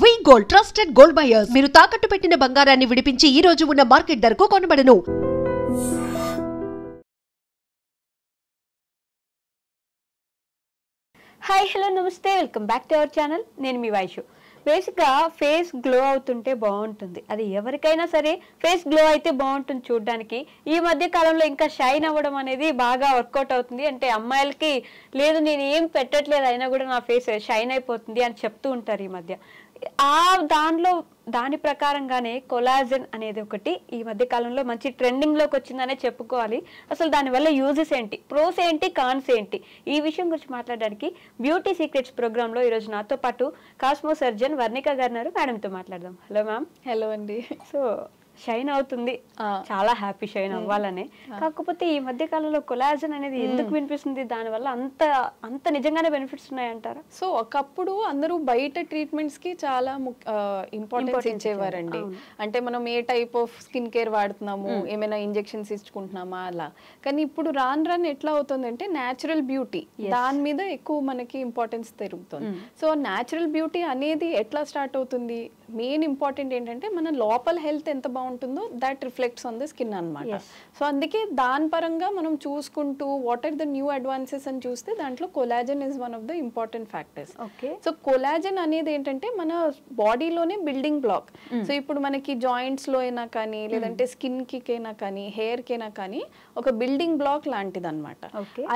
వి gold trusted gold buyers మీరు తాకట్టు పెట్టిన బంగారాన్ని విడిపించి ఈ రోజు ఉన్న మార్కెట్ ధరకు కొనబడను. హాయ్ హలో నమస్తే, welcome back to our channel. నేను మీ వైషు. బేసిక్గా ఫేస్ గ్లో అవుతుంటే బాగుంటుంది, అది ఎవరికైనా సరే ఫేస్ గ్లో అయితే బాగుంటుంది చూడడానికి. ఈ మధ్య కాలంలో ఇంకా షైన్ అవ్వడం అనేది బాగా వర్కౌట్ అవుతుంది. అంటే అమ్మాయిలకి లేదు నేను ఏం పెట్టట్లేదు అయినా కూడా నా ఫేస్ షైన్ అయిపోతుంది అని చెప్తూ ఉంటారు ఈ మధ్య. దాని ప్రకారంగానే కొలాజన్ అనేది ఒకటి ఈ మధ్య కాలంలో మంచి ట్రెండింగ్లోకి వచ్చిందనే చెప్పుకోవాలి. అసలు దానివల్ల యూజెస్ ఏంటి, ప్రోస్ ఏంటి, కాన్స్ ఏంటి, ఈ విషయం గురించి మాట్లాడడానికి బ్యూటీ సీక్రెట్స్ ప్రోగ్రాంలో ఈరోజు నాతో పాటు కాస్మో సర్జన్ వర్ణిక గారు ఉన్నారు. మేడంతో మాట్లాడదాం. Hello ma'am. హలో అండి. సో షైన్ అవుతుంది, చాలా హ్యాపీ షైన్ అవ్వాలని. కాకపోతే ఈ మధ్య కాలంలో కొలాజన్ అనేది ఎందుకు వినిపిస్తుంది, దానివల్ల అంత అంత నిజంగానే బెనిఫిట్స్ ఉన్నాయంటారా? సో ఒకప్పుడు అందరూ బయట ట్రీట్మెంట్స్ కి చాలా ఇంపార్టెన్స్ ఇచ్చేవారండి. అంటే మనం ఏ టైప్ ఆఫ్ స్కిన్ కేర్ వాడుతున్నాము, ఏమైనా ఇంజెక్షన్స్ ఇచ్చుకుంటున్నామా అలా. కానీ ఇప్పుడు రాను ఎట్లా అవుతుందంటే న్యాచురల్ బ్యూటీ దాని మీద ఎక్కువ మనకి ఇంపార్టెన్స్ పెరుగుతుంది. సో న్యాచురల్ బ్యూటీ అనేది ఎట్లా స్టార్ట్ అవుతుంది, మెయిన్ ఇంపార్టెంట్ ఏంటంటే మన లోపల హెల్త్ ఎంత బాగుంటుందో that reflects on the skin అన్నమాట. సో అందుకే దాని పరంగా మనం చూసుకుంటూ what are the new advances అని చూస్తే దాంట్లో collagen is one of the important factors. So collagen అనేది ఏంటంటే మన బాడీలోనే బిల్డింగ్ బ్లాక్. సో ఇప్పుడు మనకి జాయింట్స్ లో అయినా కానీ లేదంటే స్కిన్ కి అయినా కానీ హెయిర్ కైనా కానీ ఒక బిల్డింగ్ బ్లాక్ లాంటిది అనమాట.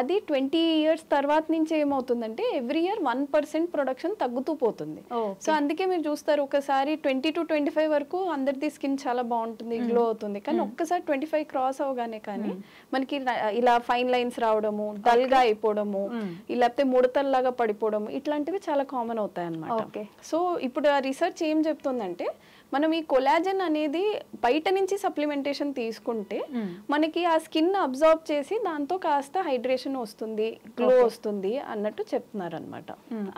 అది 20 years తర్వాత నుంచి ఏమవుతుందంటే ఎవ్రీ ఇయర్ 1% ప్రొడక్షన్ తగ్గుతూ పోతుంది. సో అందుకే మీరు చూస్తారు ఒకసారి 20 to 25 వరకు అందరిది స్కిన్ చాలా బాగుంటుంది, గ్లో అవుతుంది. కానీ ఒక్కసారి 25 క్రాస్ అవగానే కానీ మనకి ఇలా ఫైన్ లైన్స్ రావడము, డల్ గా అయిపోవడము, లేకపోతే ముడతల్లాగా పడిపోవడము, ఇట్లాంటివి చాలా కామన్ అవుతాయి అన్నమాట. సో ఇప్పుడు ఆ రీసెర్చ్ ఏం చెప్తుందంటే మనం ఈ కొలాజన్ అనేది బయట నుంచి సప్లిమెంటేషన్ తీసుకుంటే మనకి ఆ స్కిన్ అబ్జర్వ్ చేసి దాంతో కాస్త హైడ్రేషన్ వస్తుంది, గ్లో వస్తుంది అన్నట్టు చెప్తున్నారు అనమాట.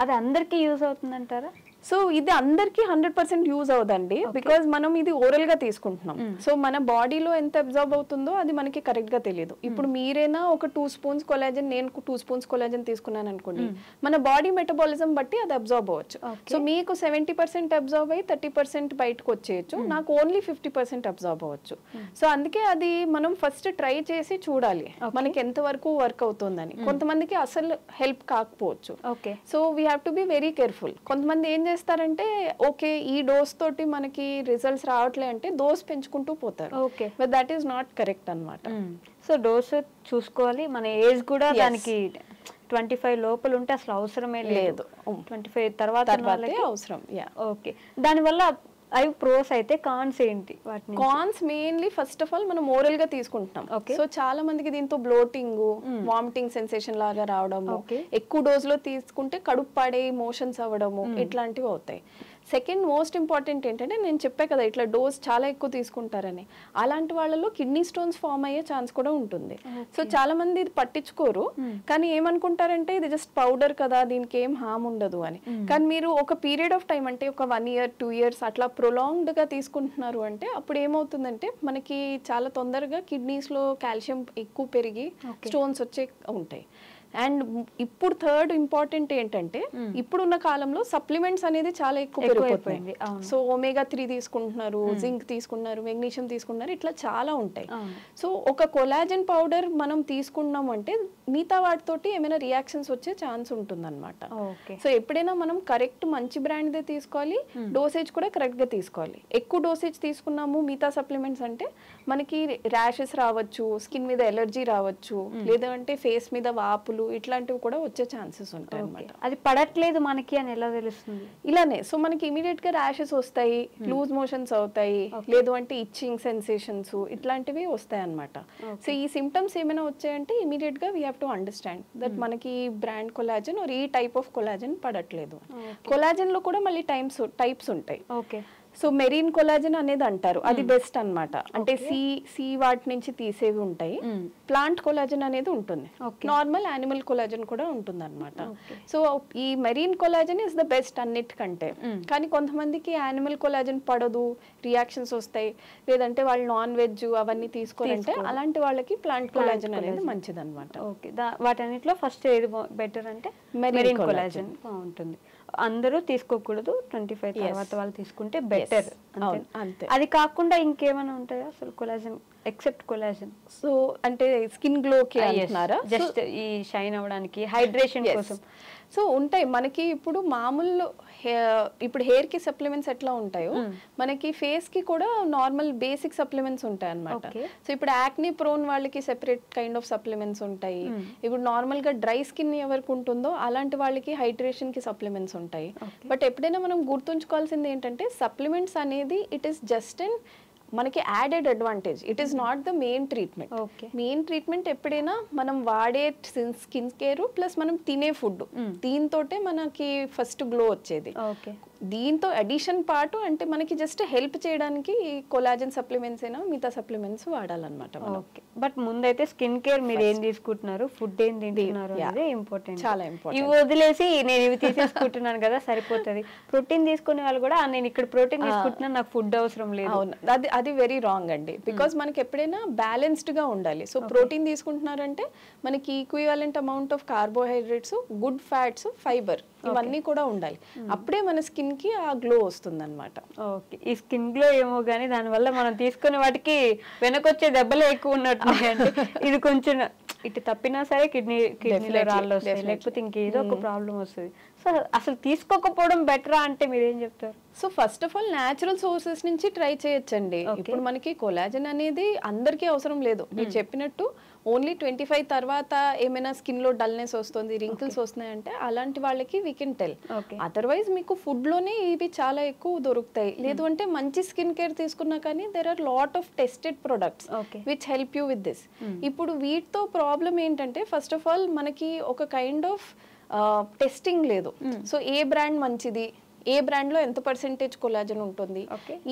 అది అందరికీ యూజ్ అవుతుందంటారా? సో ఇది అందరికి 100% యూజ్ అవుదండి, బికాజ్ మనం ఇది ఓరల్ గా తీసుకుంటున్నాం. సో మన బాడీలో ఎంత అబ్జర్వ్ అవుతుందో అది మనకి కరెక్ట్ గా తెలియదు. ఇప్పుడు మీరైనా ఒక 2 spoons కొలాజన్, నేను 2 spoons కొలాజన్ తీసుకున్నాను అనుకోండి, మన బాడీ మెటబాలిజం బట్టి అది అబ్జర్వ్ అవ్వచ్చు. సో మీకు 70% అబ్జర్వ్ అయ్యి 30% బయటకు వచ్చేయచ్చు, నాకు ఓన్లీ 50% అబ్జర్వ్ అవ్వచ్చు. సో అందుకే అది మనం ఫస్ట్ ట్రై చేసి చూడాలి మనకి ఎంత వరకు వర్క్ అవుతుందని. కొంతమందికి అసలు హెల్ప్ కాకపోవచ్చు. So we have to be very careful. కొంతమంది ఏం చేస్తారంటే ఓకే ఈ డోస్ తోటి మనకి రిజల్ట్స్ రావట్లే అంటే డోస్ పెంచుకుంటూ పోతారు. But that is not correct అన్నమాట. సో డోస్ చూసుకోవాలి, మన ఏజ్ కూడా దానికి 25 లోపల ఉంటే అసలు అవసరమే లేదు, 25 తర్వాత అవసరం. ఓకే, దానివల్ల అవి ప్రోస్ అయితే కాన్స్ ఏంటి? Cons mainly first of all మనం ఓరల్ గా తీసుకుంటున్నాం. సో చాలా మందికి దీంతో బ్లోటింగ్, వామిటింగ్ సెన్సేషన్ లాగా రావడము, ఎక్కువ డోస్ లో తీసుకుంటే కడుపు పాడే మోషన్స్ అవ్వడము, ఇట్లాంటివి అవుతాయి. సెకండ్ మోస్ట్ ఇంపార్టెంట్ ఏంటంటే నేను చెప్పా కదా ఇట్లా డోస్ చాలా ఎక్కువ తీసుకుంటారని, అలాంటి వాళ్ళలో కిడ్నీ స్టోన్స్ ఫామ్ అయ్యే ఛాన్స్ కూడా ఉంటుంది. సో చాలా మంది ఇది పట్టించుకోరు, కానీ ఏమనుకుంటారంటే ఇది జస్ట్ పౌడర్ కదా దీనికి ఏం హామ్ ఉండదు అని. కానీ మీరు ఒక పీరియడ్ ఆఫ్ టైం అంటే ఒక 1 year 2 years అట్లా ప్రొలాంగ్డ్ గా తీసుకుంటున్నారు అంటే అప్పుడు ఏమవుతుందంటే మనకి చాలా తొందరగా కిడ్నీస్ లో కాల్షియం ఎక్కువ పెరిగి స్టోన్స్ వచ్చే ఉంటాయి. అండ్ ఇప్పుడు థర్డ్ ఇంపార్టెంట్ ఏంటంటే ఇప్పుడున్న కాలంలో సప్లిమెంట్స్ అనేది చాలా ఎక్కువ పెరిగిపోయింది. సో ఒమేగా 3 తీసుకుంటున్నారు, జింక్ తీసుకుంటున్నారు, మెగ్నీషియం తీసుకుంటున్నారు, ఇట్లా చాలా ఉంటాయి. సో ఒక కొలాజన్ పౌడర్ మనం తీసుకున్నాం అంటే మిగతా వాటితోటి ఏమైనా రియాక్షన్స్ వచ్చే ఛాన్స్ ఉంటుంది అనమాట. సో ఎప్పుడైనా మనం కరెక్ట్ మంచి బ్రాండ్దే తీసుకోవాలి, డోసేజ్ కూడా కరెక్ట్ గా తీసుకోవాలి. ఎక్కువ డోసేజ్ తీసుకున్నాము మిగతా సప్లిమెంట్స్ అంటే మనకి ర్యాషెస్ రావచ్చు, స్కిన్ మీద ఎలర్జీ రావచ్చు, లేదంటే ఫేస్ మీద వాపులు ఇట్లాంటివి కూడా వచ్చే ఛాన్సెస్ ఉంటాయి అన్నమాట. అది పడట్లేదు మనకి అని ఎలా తెలుస్తుంది? ఇలానే సో మనకి ఇమీడియట్ గా ర్యాషెస్ వస్తాయి, లూజ్ మోషన్స్ అవుతాయి, లేదు అంటే ఇచ్చింగ్ సెన్సేషన్స్ ఇట్లాంటివి వస్తాయి అన్నమాట. సో ఈ సిమ్టమ్స్ ఏమైనా వచ్చాయంటే ఇమీడియట్ గా we have to understand that మనకి బ్రాండ్ కొలాజన్ ఈ టైప్ ఆఫ్ కొలాజన్ పడట్లేదు. కొలాజన్ లో కూడా మళ్ళీ టైప్స్ ఉంటాయి. సో మెరీన్ కొలాజన్ అనేది అంటారు, అది బెస్ట్ అన్నమాట. అంటే సి వాటి నుంచి తీసేవి ఉంటాయి. ప్లాంట్ కొలాజన్ అనేది ఉంటుంది, నార్మల్ యానిమల్ కొలాజన్ కూడా ఉంటుంది అనమాట. సో ఈ marine collagen is the best అన్నిటికంటే. కానీ కొంతమందికి యానిమల్ కొలాజన్ పడదు, రియాక్షన్స్ వస్తాయి, లేదంటే వాళ్ళు నాన్ వెజ్ అవన్నీ తీసుకోవాలంటే అలాంటి వాళ్ళకి ప్లాంట్ కొలాజన్ అనేది మంచిది అనమాట. వాటన్నిటిలో ఫస్ట్ ఏది బెటర్ అంటే మెరీన్ కొలాజన్ బాగుంటుంది. అందరూ తీసుకోకూడదు, 25 తర్వాత వాళ్ళు తీసుకుంటే బెటర్ అంతే. అది కాకుండా ఇంకేమైనా ఉంటాయా అసలు కొలాజన్ ఎక్సెప్ట్ కొలాజన్? సో అంటే స్కిన్ గ్లోకి అంటున్నారా? జస్ట్ ఈ షైన్ అవ్వడానికి, హైడ్రేషన్ కోసం. సో ఉంటాయి మనకి ఇప్పుడు మామూలు ఇప్పుడు హెయిర్ కి సప్లిమెంట్స్ ఎట్లా ఉంటాయో మనకి ఫేస్ కి కూడా నార్మల్ బేసిక్ సప్లిమెంట్స్ ఉంటాయి అన్నమాట. సో ఇప్పుడు యాక్నీ ప్రోన్ వాళ్ళకి సెపరేట్ కైండ్ ఆఫ్ సప్లిమెంట్స్ ఉంటాయి. ఇప్పుడు నార్మల్ గా డ్రై స్కిన్ ఎవరికి ఉంటుందో అలాంటి వాళ్ళకి హైడ్రేషన్ కి సప్లిమెంట్స్ ఉంటాయి. బట్ ఎప్పుడైనా మనం గుర్తుంచుకోవాల్సింది ఏంటంటే సప్లిమెంట్స్ అనేది ఇట్ ఈస్ జస్ట్ అండ్ మనకి added advantage, it is not the main treatment. Main treatment ఎప్పుడైనా మనం వాడే స్కిన్ కేర్ ప్లస్ మనం తినే ఫుడ్, దీంతోటే మనకి ఫస్ట్ గ్లో వచ్చేది. దీంతో అడిషన్ పాటు అంటే మనకి జస్ట్ హెల్ప్ చేయడానికి కొలాజన్ సప్లిమెంట్స్ అయినా మిగతా సప్లిమెంట్స్ వాడాలన్నమాట. బట్ ముందైతే స్కిన్ కేర్ మీరు ఏం తీసుకుంటున్నారు, ఫుడ్ ఏం తింటున్నారు అనేది ఇంపార్టెంట్, చాలా ఇంపార్టెంట్. ఇవి వదిలేసి నేను ఇవి తీసేసుకుంటున్నాను కదా సరిపోతుంది. ప్రోటీన్ తీసుకునే వాళ్ళు కూడా నేను ఇక్కడ ప్రోటీన్ తీసుకుంటున్నాను, నాకు ఫుడ్ అవసరం లేదు. అది వెరీ రాంగ్ అండి. బికాస్ మనకి ఎప్పుడైనా బ్యాలెన్స్డ్ గా ఉండాలి. సో ప్రోటీన్ తీసుకుంటున్నారంటే మనకి equivalent amount of carbohydrates, good fats, fibre ఇవన్నీ కూడా ఉండాలి. అప్పుడే మన స్కిన్ కి ఆ గ్లో వస్తుంది అనమాట. ఓకే, ఈ స్కిన్ గ్లో ఏమో కానీ దానివల్ల మనం తీసుకునే వాటికి వెనకొచ్చే దెబ్బలే ఎక్కువ ఉన్నట్టు. అంటే ఇది కొంచెం ఇటు తప్పినా సరే కిడ్నీలో రాళ్ళు వస్తాయి, లేకపోతే ఇంకేదో ఒక ప్రాబ్లం వస్తుంది. సో అసలు తీసుకోకపోవడం బెటరా అంటే మీరేం చెప్తారు? So first of all natural sources నుంచి ట్రై చేయొచ్చండి. ఇప్పుడు మనకి కొలాజన్ అనేది అందరికీ అవసరం లేదు. మీరు చెప్పినట్టు ఓన్లీ 25 తర్వాత ఏమైనా స్కిన్ లో డల్నెస్ వస్తుంది, రింకిల్స్ వస్తున్నాయంటే అలాంటి వాళ్ళకి వీ కెన్ టెల్. అదర్వైజ్ మీకు ఫుడ్ లోనే ఇవి చాలా ఎక్కువ దొరుకుతాయి. లేదు అంటే మంచి స్కిన్ కేర్ తీసుకున్నా కానీ there are lot of tested products which help you with this. ఇప్పుడు వీటితో ప్రాబ్లం ఏంటంటే ఫస్ట్ ఆఫ్ ఆల్ మనకి ఒక కైండ్ ఆఫ్ టెస్టింగ్ లేదు. సో ఏ బ్రాండ్ మంచిది, ఏ బ్రాండ్ లో ఎంత పర్సెంటేజ్ కొలాజన్ ఉంటుంది,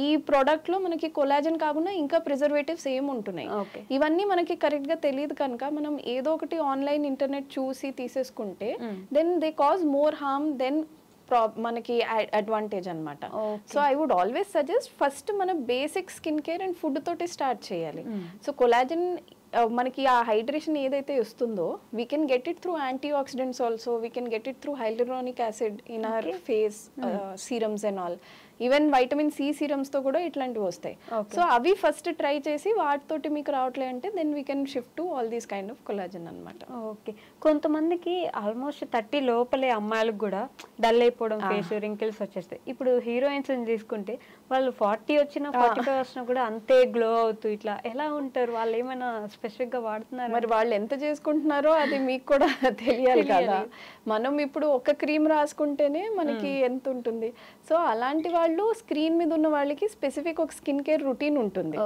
ఈ ప్రోడక్ట్ లో మనకి కొలాజన్ కాకుండా ఇంకా ప్రిజర్వేటివ్స్ ఏం ఉంటున్నాయి, ఇవన్నీ మనకి కరెక్ట్ గా తెలియదు కనుక మనం ఏదో ఒకటి ఆన్లైన్ ఇంటర్నెట్ చూసి తీసేసుకుంటే then they cause more harm then మనకి అడ్వాంటేజ్ అనమాట. So I would always suggest first మన basic skin care and food తోటి స్టార్ట్ చేయాలి. సో కొలాజన్ మనకి ఆ హైడ్రేషన్ ఏదైతే వస్తుందో we can get it through anti oxidants also, we can get it through hyaluronic acid in our face serums and all. Even vitamin C serums తో కూడా ఇట్లాంటివి వస్తాయి. సో అవి ఫస్ట్ ట్రై చేసి వాటితోటి మీకు రావట్లే అంటే then we can shift to all these kind of collagen అనమాట. ఓకే, కొంతమందికి ఆల్మోస్ట్ 30 లోపలే అమ్మాయిలకు కూడా డల్ అయిపోవడం, ఫేస్ రింకిల్స్ వచ్చేస్తాయి. ఇప్పుడు హీరోయిన్స్ తీసుకుంటే వాళ్ళు 40 వచ్చినా 45 వచ్చినా కూడా అంతే గ్లో అవుతూ ఇట్లా ఎలా ఉంటారు? వాళ్ళు ఏమైనా స్పెసిఫిక్ గా వాడుతున్నారు? మరి వాళ్ళు ఎంత చేసుకుంటున్నారో అది మీకు కూడా తెలియాలి కదా. మనం ఇప్పుడు ఒక క్రీమ్ రాసుకుంటేనే మనకి ఎంత ఉంటుంది. సో అలాంటి వాళ్ళు స్క్రీన్ మీద ఉన్న వాళ్ళకి స్పెసిఫిక్ ఒక స్కిన్ కేర్ రొటీన్ ఉంటుంది.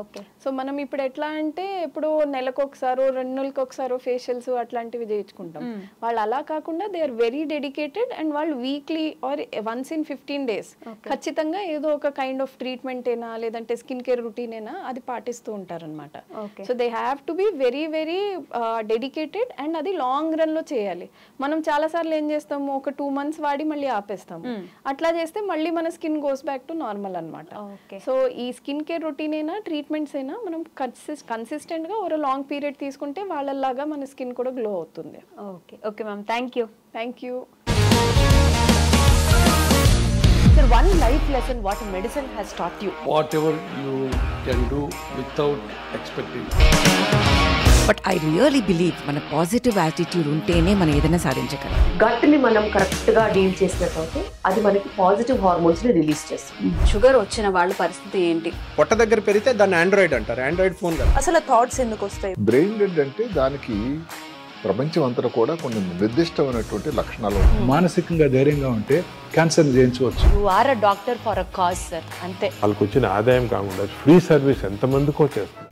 సో మనం ఇప్పుడు ఎట్లా అంటే ఇప్పుడు నెలకు ఒకసారో 2 నెలలకు ఒకసారో ఫేషియల్స్ అట్లాంటివి చేయించుకుంటాం. వాళ్ళు అలా కాకుండా they are very dedicated and వాళ్ళు weekly or once in 15 days ఖచ్చితంగా ఏదో ఒక కైండ్ ఆఫ్ ట్రీట్మెంట్ అయినా లేదంటే స్కిన్ కేర్ రొటీన్ అయినా అది పాటిస్తూ ఉంటారనమాట. So they have to be very very dedicated and అది లాంగ్ రన్ లో చేయాలి. మనం చాలా సార్లు ఏం చేస్తాము, ఒక 2 months వాడి మళ్ళీ ఆపేస్తాము. అట్లా చేస్తే మళ్ళీ మన skin goes back to normal అనమాట. సో ఈ స్కిన్ కేర్ రొటీన్ అయినా ట్రీట్మెంట్స్ అయినా మనం కన్సిస్టెంట్ గా ఒక లాంగ్ పీరియడ్ తీసుకుంటే వాళ్ళలాగా మన స్కిన్ కూడా గ్లో అవుతుంది. Okay okay ma'am, thank you. Thank you. Sir, one life lesson what medicine has taught you. Whatever you can do without expecting. But I really believe మన positive attitude ఉంటేనే మనం ఏదైనా సాధించగలం. గట్ని మనం కరెక్ట్ గా deal చేసినట్లయితే అది మనకి పాజిటివ్ హార్మోన్స్ ని రిలీజ్ చేస్తుంది. షుగర్ వచ్చిన వాళ్ళ పరిస్థితి ఏంటి? పొట్ట దగ్గర పెరిగితే దాన్ని ఆండ్రాయిడ్ అంటారు, ఆండ్రాయిడ్ ఫోన్ కదా. అసలు థాట్స్ ఎందుకు వస్తాయి? బ్రెయిన్ డెడ్ అంటే దానికి ప్రపంచం అంతా కూడా కొన్ని నిర్దిష్టమైనటువంటి లక్షణాలు. మానసికంగా ధైర్యంగా ఉంటే క్యాన్సర్ జయించవచ్చు. You are a doctor for a cause sir, అంతే. వాళ్ళకి వచ్చిన ఆదాయం కాకుండా ఫ్రీ సర్వీస్ ఎంతమందికో చేస్తుంది.